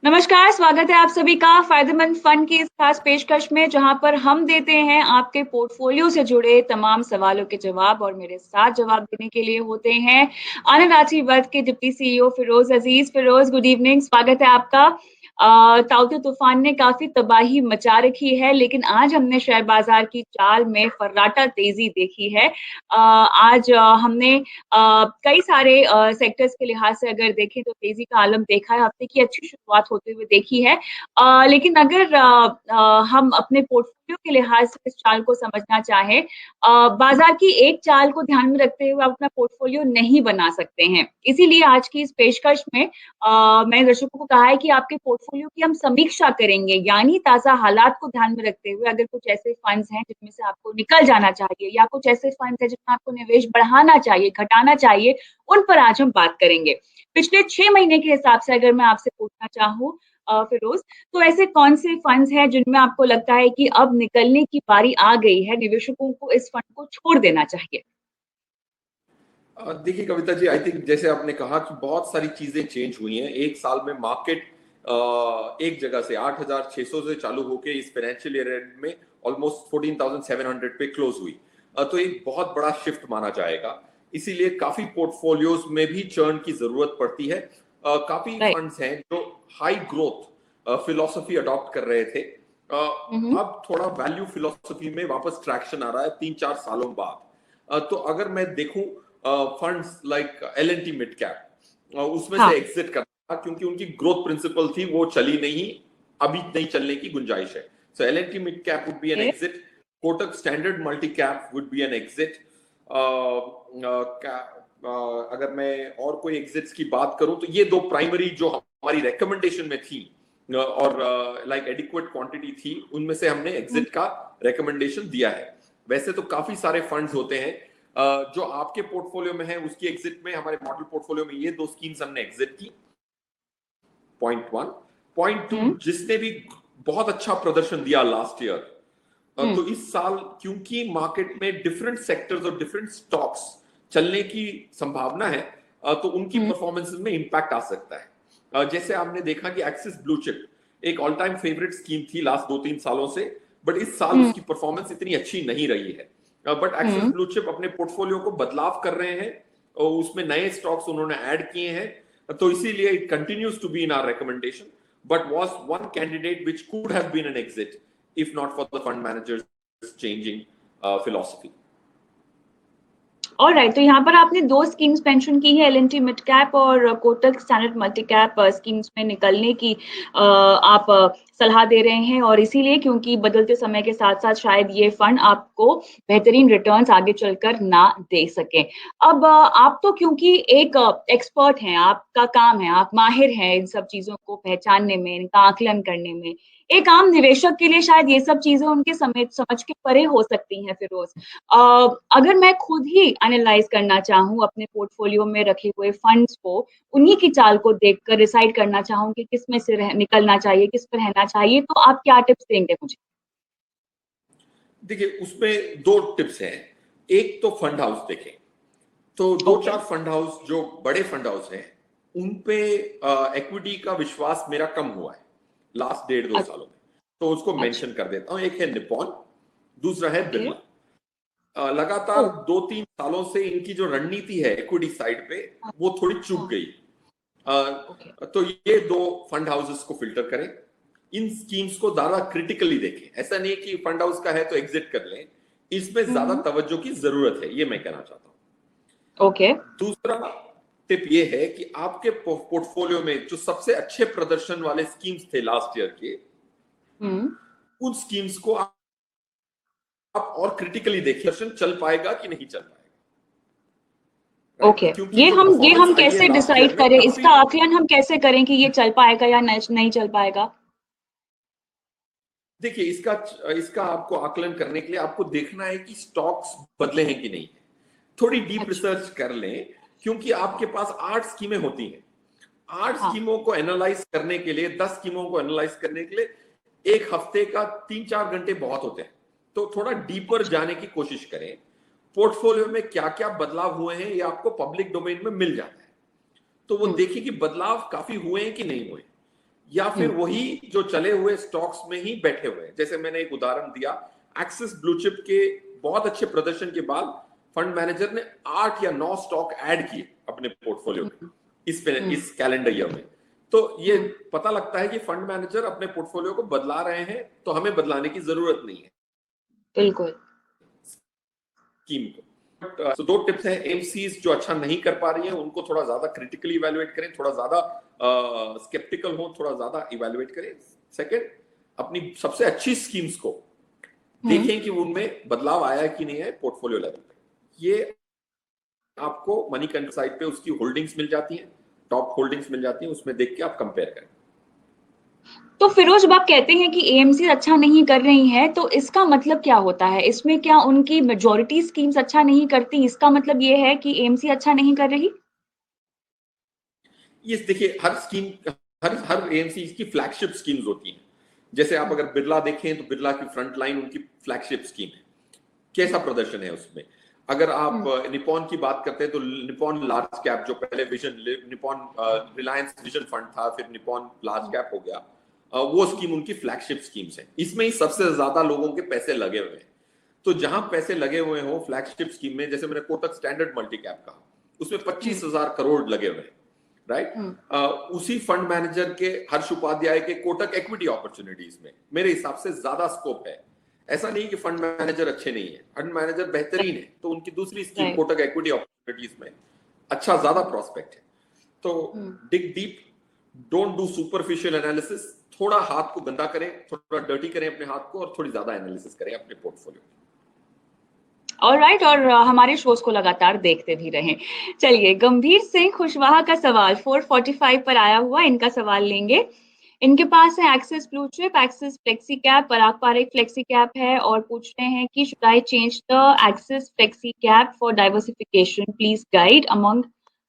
नमस्कार, स्वागत है आप सभी का फायदेमंद फंड की इस खास पेशकश में, जहां पर हम देते हैं आपके पोर्टफोलियो से जुड़े तमाम सवालों के जवाब और मेरे साथ जवाब देने के लिए होते हैं आनंद राठी वक्त के डिप्टी सीईओ फिरोज अजीज। फिरोज, गुड इवनिंग, स्वागत है आपका। ताउते तूफान ने काफी तबाही मचा रखी है, लेकिन आज हमने शेयर बाजार की चाल में फर्राटा तेजी देखी है। आज हमने कई सारे सेक्टर्स के लिहाज से अगर देखें तो तेजी का आलम देखा है, हफ्ते की अच्छी शुरुआत होते हुए देखी है। लेकिन अगर हम अपने पोर्टफोलियो के लिहाज से इस चाल को समझना चाहें, बाजार की एक चाल को ध्यान में रखते हुए आप अपना पोर्टफोलियो नहीं बना सकते हैं। इसीलिए आज की इस पेशकश में मैंने दर्शकों को कहा है कि आपके पोर्टफोलियो की हम समीक्षा करेंगे, यानी ताज़ा हालात को ध्यान में रखते हुए अगर कुछ ऐसे फंड्स हैं जिनमें से आपको निकल जाना चाहिए या कुछ ऐसे फंड्स हैं जिनमें आपको निवेश बढ़ाना चाहिए, घटाना चाहिए, उन पर आज हम बात करेंगे। पिछले 6 महीने के हिसाब से अगर मैं आपसे पूछना चाहूँ फिरोज, तो ऐसे कौन से फंड्स हैं जिनमें आपको लगता है कि अब निकलने की बारी आ गई है, निवेशकों को इस फंड को छोड़ देना चाहिए? देखिए कविता जी, आई थिंक जैसे आपने कहा कि बहुत सारी चीजें चेंज हुई हैं एक साल में। मार्केट एक जगह से 8,600 से चालू होके इस फाइनेंशियल ईयर एंड में ऑलमोस्ट 14,700 पे क्लोज हुई। तो एक बहुत बड़ा शिफ्ट माना जाएगा। इसीलिए काफी पोर्टफोलियोज में भी चर्न की जरूरत पड़ती है। काफी राइट। फंड्स हैं जो हाई ग्रोथ फिलोसफी अडॉप्ट कर रहे थे। अब थोड़ा वैल्यू फिलोसफी में वापस ट्रैक्शन आ रहा है 3-4 सालों बाद। तो अगर मैं देखूं funds like L&T mid cap, उसमें हाँ। से एग्जिट करना, क्योंकि उनकी ग्रोथ प्रिंसिपल थी वो चली नहीं, अभी नहीं चलने की गुंजाइश है। So L&T mid cap would be an exit. Kotak standard multi cap would be an exit. अगर मैं और कोई एग्जिट्स की बात करूं तो ये दो प्राइमरी जो हमारी रिकमेंडेशन में थी और लाइक एडिक्वेट क्वांटिटी थी, उनमें से हमने एग्जिट का रिकमेंडेशन दिया है। वैसे तो काफी सारे फंड्स होते हैं जो आपके पोर्टफोलियो में है, उसकी एग्जिट में हमारे मॉडल पोर्टफोलियो में ये दो स्कीम्स हमने एग्जिट की। पॉइंट 1। पॉइंट 2, जिसने भी बहुत अच्छा प्रदर्शन दिया लास्ट ईयर, तो इस साल क्योंकि मार्केट में डिफरेंट सेक्टर्स और डिफरेंट स्टॉक्स चलने की संभावना है, तो उनकी परफॉर्मेंस में इंपैक्ट आ सकता है। जैसे आपने देखा कि एक्सिस ब्लू चिप एक ऑल टाइम फेवरेट स्कीम थी लास्ट 2-3 सालों से, बट इस साल उसकी परफॉर्मेंस इतनी अच्छी नहीं रही है। बट एक्सिस ब्लू चिप अपने पोर्टफोलियो को बदलाव कर रहे हैं और उसमें नए स्टॉक्स उन्होंने ऐड किए हैं, तो इसीलिए it continues to be in our recommendation, but was one candidate which could have been an exit if not for the fund managers changing philosophy. Alright, तो यहाँ पर आपने 2 स्कीम्स मेंशन की है, एल&टी मिड कैप और Kotak standard multi cap schemes में निकलने की आप सलाह दे रहे हैं, और इसीलिए क्योंकि बदलते समय के साथ-साथ शायद ये फंड आपको बेहतरीन रिटर्न्स आगे चलकर ना दे सकें। अब आप तो क्योंकि एक एक्सपर्ट हैं, आपका काम है, आप माहिर हैं इन सब चीज़ों को पहचानने में, इनका आकलन करने में। एक आम निवेशक के लिए शायद ये सब चीज़ें उनके समझ के परे हो सकती हैं फिरोज़। अगर मैं खुद ही एनालाइज़ करना चाहूँ अपने पोर्टफोलियो में रखे हुए फंड्स को, उन्हीं की चाल को देखकर डिसाइड करना चाहूँ कि किस में से निकलना चाहिए, किस पे रहना चाहिए, तो आप क्या टिप्स देंगे मुझे? देखिए उसमें दो टिप्स हैं। एक तो फंड हाउस देखें, तो दो ओके। चार फंड हाउस जो बड़े फंड हाउस हैं उन पे इक्विटी का विश्वास मेरा कम हुआ है लास्ट 1.5-2 सालों में, तो उसको अच्छा। मेंशन कर देता हूं। एक है निप्पॉन, दूसरा है ओके। बिरला। लगातार ओह! 2-3 सालों से इनकी जो रणनीति है इक्विटी साइड पे, हाँ, वो थोड़ी चूक हाँ, गई। ओके। तो ये दो फंड हाउसेस को फिल्टर करें, इन स्कीम्स को ज्यादा क्रिटिकली देखें। ऐसा नहीं कि फंड हाउस का है तो एग्जिट कर लें, इसमें ज्यादा तवज्जो की जरूरत है, ये मैं कहना चाहता हूं। ओके। दूसरा टिप ये है कि आपके पोर्टफोलियो में जो सबसे अच्छे प्रदर्शन वाले स्कीम्स थे लास्ट ईयर के, हुँ। उन स्कीम्स को आप और क्रिटिकली देखें, प्रदर्शन चल पाएगा कि नहीं चल पाएगा। ओके। क्योंकि ये जो हम ये परफॉर्मेंस हम आई है कैसे लास्ट डिसाइड ईयर में करें? काफी। इसका आकलन हम कैसे करें कि ये चल पाएगा या नहीं चल पाएगा? देखिए इसका इसका आपको आकलन करने के लिए आपको देखना है कि स्टॉक्स बदले हैं कि नहीं। थोड़ी डीप अच्छा। रिसर्च कर लें, क्योंकि आपके पास 8 स्कीमें होती हैं। 8 हाँ। स्कीमों को एनालाइज करने के लिए, 10 स्कीमों को एनालाइज करने के लिए एक हफ्ते का 3-4 घंटे बहुत होते हैं। तो थोड़ा डीपर अच्छा। जाने की कोशिश करें। पोर्टफोलियो में क्या क्या बदलाव हुए हैं ये आपको पब्लिक डोमेन में मिल जाता है, तो वो हुँ। देखें कि बदलाव काफी हुए हैं कि नहीं हुए। या फिर वही जो चले हुए स्टॉक्स में ही बैठे हुए हैं। जैसे मैंने एक उदाहरण दिया, एक्सिस ब्लू चिप के बहुत अच्छे प्रदर्शन के बाद फंड मैनेजर ने 8 या 9 स्टॉक ऐड किए अपने पोर्टफोलियो में इस कैलेंडर ईयर में। तो ये पता लगता है कि फंड मैनेजर अपने पोर्टफोलियो को बदला रहे हैं, तो हमें बदलाने की जरूरत नहीं है बिल्कुल। स्कीम को। तो दो टिप्स हैं, एमसीज जो अच्छा नहीं कर पा रही हैं उनको थोड़ा ज्यादा क्रिटिकली इवैल्यूएट करें, थोड़ा ज्यादा स्केप्टिकल हो, थोड़ा ज्यादा इवैल्यूएट करें। सेकंड, अपनी सबसे अच्छी स्कीम्स को देखें कि उनमें बदलाव आया कि नहीं है पोर्टफोलियो लेवल पे। ये आपको मनी कंट्रोल साइट पे उसकी होल्डिंग्स मिल जाती हैं, टॉप होल्डिंग्स मिल जाती हैं, उसमें देख के आप कंपेयर करें। तो फिरोज, जब आप कहते हैं कि एएमसी अच्छा नहीं कर रही हैं, तो इसका मतलब क्या होता है? इसमें क्या उनकी मेजॉरिटी स्कीम्स अच्छा नहीं करती, इसका मतलब ये है कि एएमसी अच्छा नहीं कर रही? ये देखिए, हर स्कीम, हर एएमसी की फ्लैगशिप स्कीम्स होती हैं। जैसे आप अगर बिरला देखें तो बिरला की फ्रंट लाइन उनकी फ्लैगशिप स्कीम है, कैसा प्रदर्शन है उसमें। अगर आप निपॉन की बात करते हैं तो निपॉन लार्ज कैप, जो पहले निपॉन रिलायंस विजन फंड था, फिर निपॉन लार्ज कैप हो गया, वो स्कीम उनकी फ्लैगशिप स्कीम्स है। इसमें ही सबसे ज्यादा लोगों के पैसे लगे हुए हैं। तो जहां पैसे लगे हुए हो फ्लैगशिप स्कीम में, जैसे मैंने कोटक स्टैंडर्ड मल्टी कैप कहा, उसमें 25,000 करोड़ लगे हुए हैं, राइट। उसी फंड मैनेजर के हर्ष उपाध्याय के कोटक इक्विटी अपॉर्चुनिटीज में मेरे हिसाब से ज्यादा स्कोप है। ऐसा नहीं कि फंड मैनेजर अच्छे नहीं है, फंड मैनेजर बेहतरीन है, तो उनकी दूसरी स्कीम कोटक इक्विटी अपॉर्चुनिटीज में अच्छा ज्यादा प्रोस्पेक्ट है। तो dig deep, don't do superficial analysis. थोड़ा हाथ को गंदा करें, थोड़ा डर्टी करें अपने हाथ को, और थोड़ी ज्यादा एनालिसिस करें अपने पोर्टफोलियो। ऑलराइट, और हमारे शोज को लगातार देखते भी रहें। चलिए, गंभीर सिंह खुशवाहा का सवाल 445 पर आया हुआ, इनका सवाल लेंगे। इनके पास है Axis blue chip, Axis flexi cap, Parag Parekh flexi cap है, और पूछ रहे हैं कि should I change the Axis flexi cap for diversification, please guide among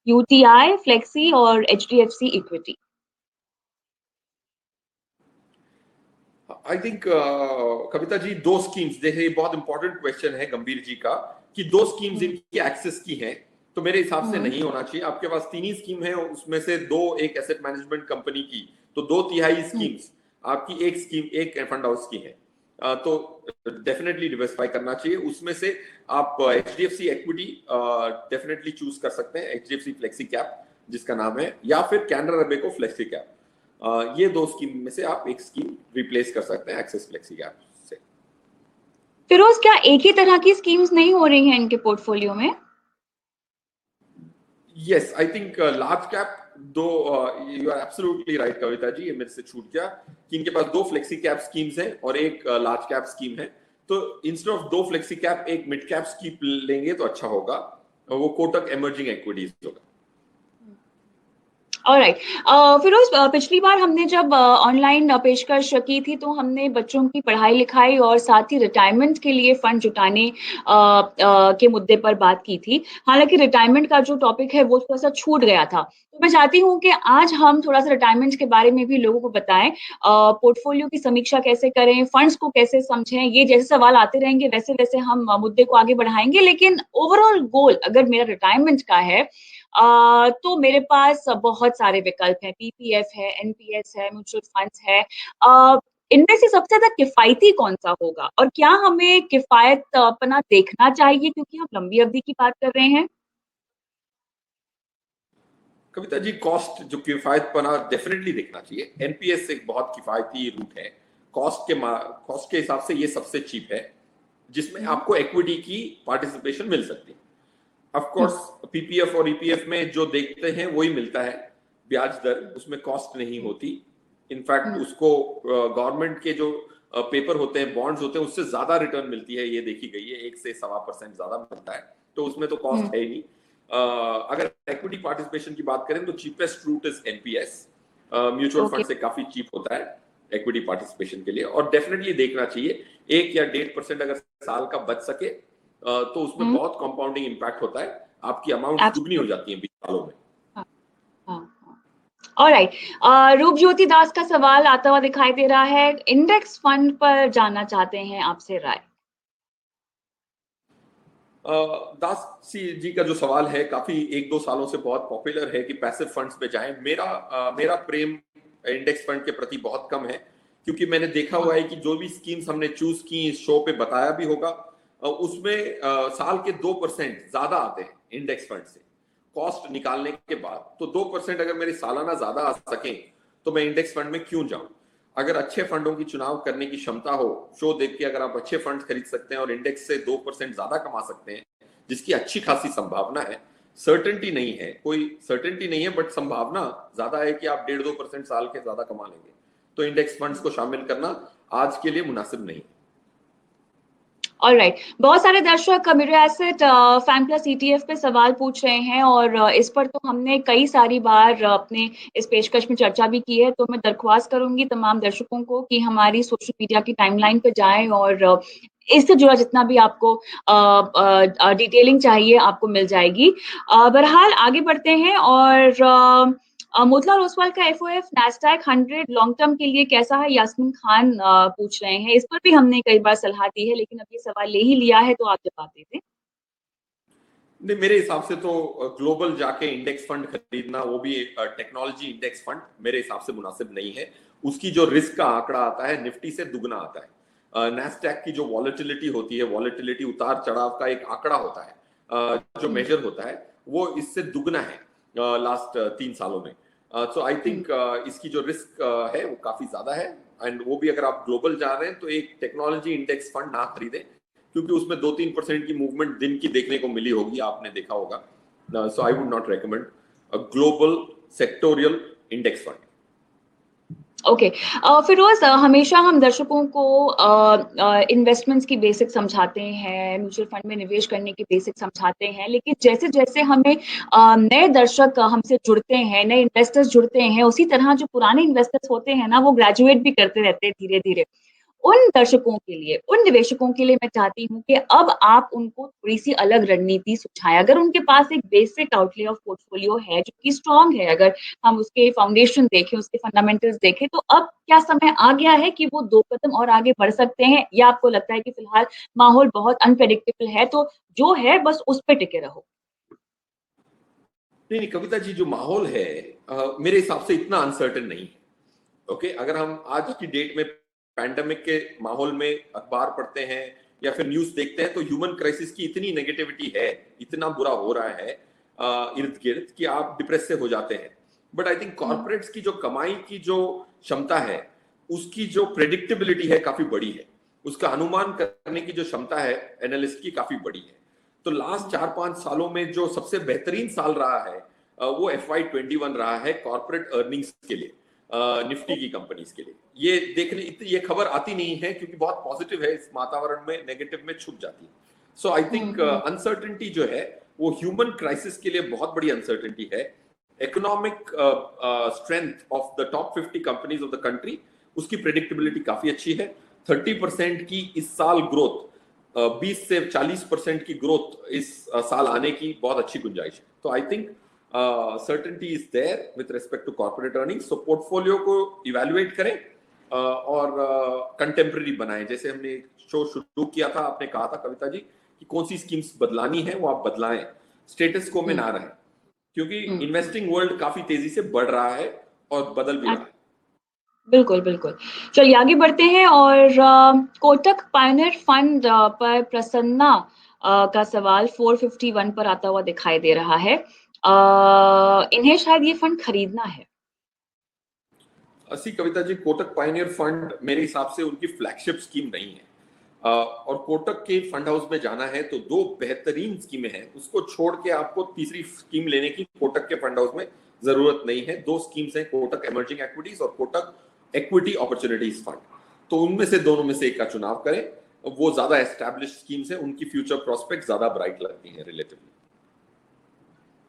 UTI, flexi और HDFC equity. I think Kavita ji, दो स्कीम्स, देखिए बहुत इंपॉर्टेंट क्वेश्चन है गंभीर जी का, कि दो स्कीम्स इनकी एक्सेस की हैं, तो मेरे हिसाब से नहीं होना चाहिए। आपके पास 3 ही स्कीम है, उसमें से 2 एक एसेट मैनेजमेंट कंपनी की, तो 2/3 स्कीम्स आपकी एक स्कीम, एक फंड हाउस की है। तो डेफिनेटली डिवर्सिफाई करना चाहिए। उसमें से आप एचडीएफसी इक्विटी डेफिनेटली चूज कर सकते हैं, एचडीएफसी फ्लेक्सी कैप जिसका नाम है, या फिर कैनरा रबेको फ्लेक्सी कैप। ये 2 स्कीम में से आप एक स्कीम रिप्लेस कर सकते हैं एक्सिस फ्लेक्सी कैप से। फिरोज, क्या एक ही तरह की स्कीम्स नहीं हो रही हैं इनके पोर्टफोलियो में? Yes, I think large cap दो, you are absolutely right Kavita ji, ये मेरे से छूट गया कि इनके पास 2 फ्लेक्सी कैप स्कीम्स हैं और एक लार्ज कैप स्कीम है। तो इंस्टेड ऑफ 2 फ्लेक्सी कैप एक मिड कैप स्कीम लेंगे तो अच्छा होगा, वो कोटक इमर्जिंग इक्विटीज होगा। ऑलराइट, फिरोज, पिछली बार हमने जब ऑनलाइन पेशकश की थी, तो हमने बच्चों की पढ़ाई लिखाई और साथ ही रिटायरमेंट के लिए फंड जुटाने के मुद्दे पर बात की थी। हालांकि रिटायरमेंट का जो टॉपिक है वो थोड़ा सा छूट गया था, तो मैं चाहती हूँ कि आज हम थोड़ा सा रिटायरमेंट के बारे में भी लोगों को बताएं। पोर्टफोलियो की समीक्षा कैसे करें, फंड्स को कैसे समझें, ये जैसे सवाल आते रहेंगे वैसे वैसे हम मुद्दे को आगे बढ़ाएंगे। लेकिन ओवरऑल गोल अगर मेरा रिटायरमेंट का है, तो मेरे पास बहुत सारे विकल्प हैं, पीपीएफ है, एनपीएस है, म्यूचुअल फंड्स है। इनमें से सबसे ज्यादा किफायती कौन सा होगा, और क्या हमें किफायत अपना देखना चाहिए क्योंकि हम लंबी अवधि की बात कर रहे हैं? कविता जी, कॉस्ट जो किफायत बना डेफिनेटली देखना चाहिए। एनपीएस एक बहुत किफायती रूट है, कॉस्ट के हिसाब से ये सबसे चीप है, जिसमें आपको इक्विटी की पार्टिसिपेशन मिल सकती है। ऑफ कोर्स पीपीएफ और ईपीएफ में जो देखते हैं वही मिलता है, ब्याज दर, उसमें कॉस्ट नहीं होती। इनफैक्ट उसको गवर्नमेंट के जो पेपर होते हैं, बॉन्ड्स होते हैं, उससे ज्यादा रिटर्न मिलती है, ये देखी गई है, 1 से 1.25% ज्यादा मिलता है, तो उसमें तो कॉस्ट है ही नहीं। अगर इक्विटी पार्टिसिपेशन की बात करें तो cheapest route is NPS, mutual fund से काफी चीप होता है इक्विटी पार्टिसिपेशन के लिए, और डेफिनेटली देखना चाहिए 1 या 1.5% अगर साल का बच सके तो उसमें बहुत कंपाउंडिंग इंपैक्ट होता है, आपकी अमाउंट दुगनी हो जाती है 20 सालों में। ऑलराइट, रूप ज्योति दास का सवाल आता हुआ दिखाई दे रहा है, इंडेक्स फंड पर जाना चाहते हैं, आपसे राय। दास जी का जो सवाल है काफी 1-2 सालों से बहुत पॉपुलर है कि पैसिव फंड्स पे जाएं। मेरा प्रेम इंडेक्स फंड के प्रति बहुत कम है, क्योंकि मैंने देखा हुआ है कि जो भी स्कीम्स हमने चूज की, इस शो पे बताया भी होगा, उसमें साल के 2% ज्यादा आते हैं इंडेक्स फंड से कॉस्ट निकालने के बाद। तो 2% अगर मेरे सालाना ज्यादा आ सके तो मैं इंडेक्स फंड में क्यों जाऊं। अगर अच्छे फंडों की चुनाव करने की क्षमता हो, शो देख के अगर आप अच्छे फंड खरीद सकते हैं और इंडेक्स से 2% ज्यादा कमा सकते हैं, जिसकी अच्छी खासी संभावना है, सर्टेनिटी नहीं है, कोई सर्टेनिटी नहीं है, बट संभावना ज्यादा है कि आप 1.5-2% साल के ज्यादा कमा लेंगे, तो इंडेक्स फंड्स को शामिल करना आज के लिए मुनासिब नहीं है। ऑलराइट, बहुत सारे दर्शक mirror asset fan plus ETF पे सवाल पूछ रहे हैं और इस पर तो हमने कई सारी बार अपने इस पेशकश में चर्चा भी की है। तो मैं दरख्वास्त करूंगी तमाम दर्शकों को कि हमारी सोशल मीडिया की टाइमलाइन पे जाएं और इससे जुड़ा जितना भी आपको डिटेलिंग चाहिए आपको मिल जाएगी। बहरहाल आगे बढ़ते हैं और मोतीलाल ओसवाल का एफओएफ नैस्डैक 100 लॉन्ग टर्म के लिए कैसा है, यास्मीन खान पूछ रहे हैं। इस पर भी हमने कई बार सलाह दी है, लेकिन अब ये सवाल ले ही लिया है तो आप जवाब दे दें। नहीं, मेरे हिसाब से तो ग्लोबल जाके इंडेक्स फंड खरीदना, वो भी टेक्नोलॉजी इंडेक्स फंड, मेरे हिसाब से मुनासिब नहीं है। उसकी जो रिस्क का आंकड़ा आता है निफ्टी से दुगना आता है। नैस्डैक की जो वॉलेटिलिटी होती है, वॉलेटिलिटी उतार चढ़ाव का एक आंकड़ा होता है, जो मेजर होता है, वो इससे दुगना है लास्ट 3 सालों में। सो आई थिंक इसकी जो रिस्क है वो काफी ज्यादा है। एंड वो भी अगर आप ग्लोबल जा रहे हैं तो एक टेक्नोलॉजी इंडेक्स फंड ना खरीदें, क्योंकि उसमें 2-3% की मूवमेंट दिन की देखने को मिली होगी, आपने देखा होगा। So I would not recommend a global sectorial index fund. Okay, Firoz, हमेशा हम दर्शकों को इन्वेस्टमेंट्स की बेसिक समझाते हैं, म्यूचुअल फंड में निवेश करने की बेसिक समझाते हैं, लेकिन जैसे जैसे हमें नए दर्शक हमसे जुड़ते हैं, नए इन्वेस्टर्स जुड़ते हैं, उसी तरह जो पुराने इन्वेस्टर्स होते हैं ना, वो ग्रेजुएट भी करते रहते हैं धीरे धीरे। उन दर्शकों के लिए, उन निवेशकों के लिए मैं चाहती हूँ कि अब आप उनको थोड़ी-सी अलग रणनीति सुझाएँ। अगर उनके पास एक बेसिक आउटले ऑफ पोर्टफोलियो है जो कि स्ट्रॉन्ग है, अगर हम उसके फाउंडेशन देखें, उसके फंडामेंटल्स देखें, तो अब क्या समय आ गया है कि वो 2 कदम और आगे बढ़ सकते हैं, या आपको लगता है कि फिलहाल माहौल बहुत अनप्रेडिक्टेबल है, तो जो है बस उस पे टिके रहो? नहीं, नहीं कविता जी, जो माहौल है मेरे हिसाब से इतना अनसर्टेन नहीं है। ओके, अगर हम आज की डेट में पैंडेमिक के माहौल में अखबार पढ़ते हैं या फिर न्यूज देखते हैं, तो ह्यूमन क्राइसिस की इतनी नेगेटिविटी है, इतना बुरा हो रहा है इर्द गिर्द, कि आप डिप्रेस से हो जाते हैं। बट आई थिंक कॉर्पोरेट्स की जो कमाई की जो क्षमता है, उसकी जो प्रेडिक्टेबिलिटी है काफी बड़ी है, उसका अनुमान करने की जो क्षमता है एनालिस्ट की काफी बड़ी है। तो लास्ट 4-5 सालों में जो सबसे बेहतरीन साल रहा है वो FY21 रहा है कॉर्पोरेट अर्निंग्स के लिए, निफ्टी की कंपनीज के लिए। ये देखने, ये खबर आती नहीं है क्योंकि बहुत पॉजिटिव है, इस वातावरण में नेगेटिव में छुप जाती है। सो आई थिंक अनसर्टेनिटी जो है वो ह्यूमन क्राइसिस के लिए बहुत बड़ी अनसर्टेनिटी है। Economic strength of the top 50 companies of the country, उसकी प्रेडिक्टेबिलिटी काफी अच्छी है। 30% की इस साल ग्रोथ, 20 से 40% की ग्रोथ इस साल आने की बहुत अच्छी गुंजाइश है। तो I think certainty is there with respect to corporate earnings. So portfolio को evaluate करें और कंटेम्प्रेरी बनाएं। जैसे हमने शो शुरू किया था, आपने कहा था कविता जी कि कौन सी स्कीम्स बदलानी है, वो आप बदलाएं, स्टेटस को में ना रहें, क्योंकि इन्वेस्टिंग वर्ल्ड काफी तेजी से बढ़ रहा है और बदल भी रहा है। बिल्कुल, बिल्कुल। चलिए आगे बढ़ते हैं और कोटक पायनियर फंड पर प्रसन्ना का सवाल 451 पर आता हुआ दिखाई दे रहा है। इन्हें शायद ये फंड खरीदना है। अस्सी कविता जी, कोटक पायनियर फंड मेरे हिसाब से उनकी फ्लैगशिप स्कीम नहीं है, और कोटक के फंड हाउस में जाना है तो 2 बेहतरीन स्कीमें हैं, उसको छोड़ के आपको तीसरी स्कीम लेने की कोटक के फंड हाउस में जरूरत नहीं है। 2 स्कीम्स हैं, कोटक इमर्जिंग इक्विटीज और कोटक इक्विटी अपॉर्चुनिटीज फंड। तो उनमें से दोनों में से एक का चुनाव करें, वो ज्यादा एस्टैब्लिश स्कीम्स हैं, उनकी फ्यूचर प्रोस्पेक्ट ज्यादा ब्राइट लगती हैं रिलेटिवली।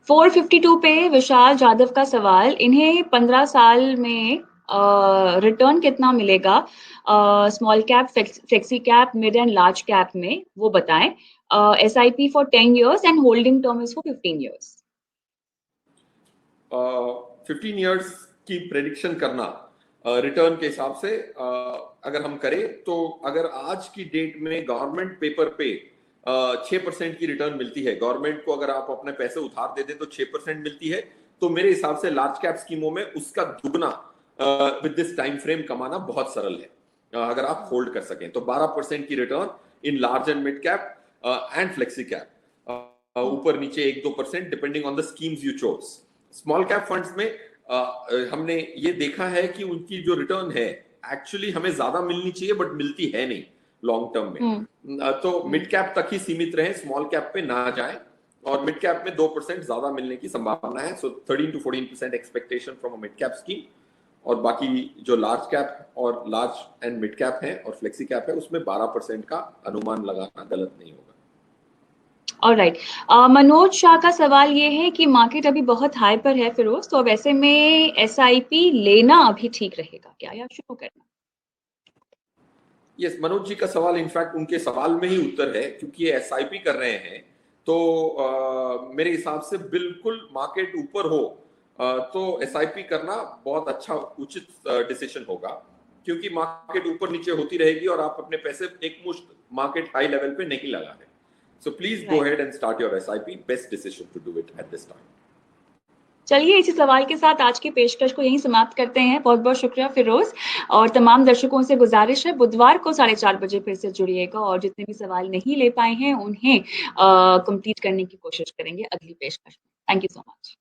452 पे विशाल जाधव का सवाल, इन्हें 15 साल में रिटर्न कितना मिलेगा small cap, flexi cap, mid and large cap में, वो बताएं। SIP for 10 years and holding term is for 15 years। 15 years की प्रेडिक्शन करना रिटर्न के हिसाब से अगर हम करें, तो अगर आज की डेट में गवर्नमेंट पेपर पे 6% की रिटर्न मिलती है, गवर्नमेंट को अगर आप अपने पैसे उधार दे दें तो 6% मिलती है, तो मेरे हिसाब से लार्ज कैप स्कीमों में उसका दुगना विद दिस टाइम फ्रेम कमाना बहुत सरल है अगर आप होल्ड कर सकें। तो 12% की return in large and mid cap and flexi cap, ऊपर नीचे 1-2% depending on the schemes you chose. Small cap funds में हमने ये देखा है कि उनकी जो रिटर्न है एक्चुअली हमें ज्यादा मिलनी चाहिए बट मिलती है नहीं लॉन्ग टर्म में। तो मिड कैप तक ही सीमित रहे, स्मॉल कैप पे ना जाएं, और मिड कैप में 2% ज्यादा मिलने की संभावना है। सो 13-14% expectation from a mid cap scheme, और बाकी जो लार्ज कैप और लार्ज एंड मिड कैप है और फ्लेक्सी कैप है उसमें 12% का अनुमान लगाना गलत नहीं होगा। ऑलराइट, मनोज शाह का सवाल ये है कि मार्केट अभी बहुत हाई पर है फिरोज, तो अब ऐसे में एसआईपी लेना अभी ठीक रहेगा क्या या शुरू करना? यस, मनोज जी का सवाल इनफैक्ट उनके सवाल में ही उत्तर है, क्योंकि ये एसआईपी कर रहे हैं तो मेरे हिसाब से बिल्कुल मार्केट ऊपर हो तो एसआईपी करना बहुत अच्छा उचित डिसीजन होगा, क्योंकि मार्केट ऊपर नीचे होती रहेगी और आप अपने पैसे एक मुश्त मार्केट हाई लेवल पे नहीं लगा रहे। So please go ahead and start your SIP, best decision to do it at this time. चलिए, इसी सवाल के साथ आज की पेशकश को यहीं समाप्त करते हैं। बहुत बहुत शुक्रिया फिरोज, और तमाम दर्शकों से गुजारिश है बुधवार को 4:30 बजे फिर से जुड़िएगा, और जितने भी सवाल नहीं ले पाए हैं उन्हें कंप्लीट करने की कोशिश करेंगे अगली पेशकश में। Thank you so much.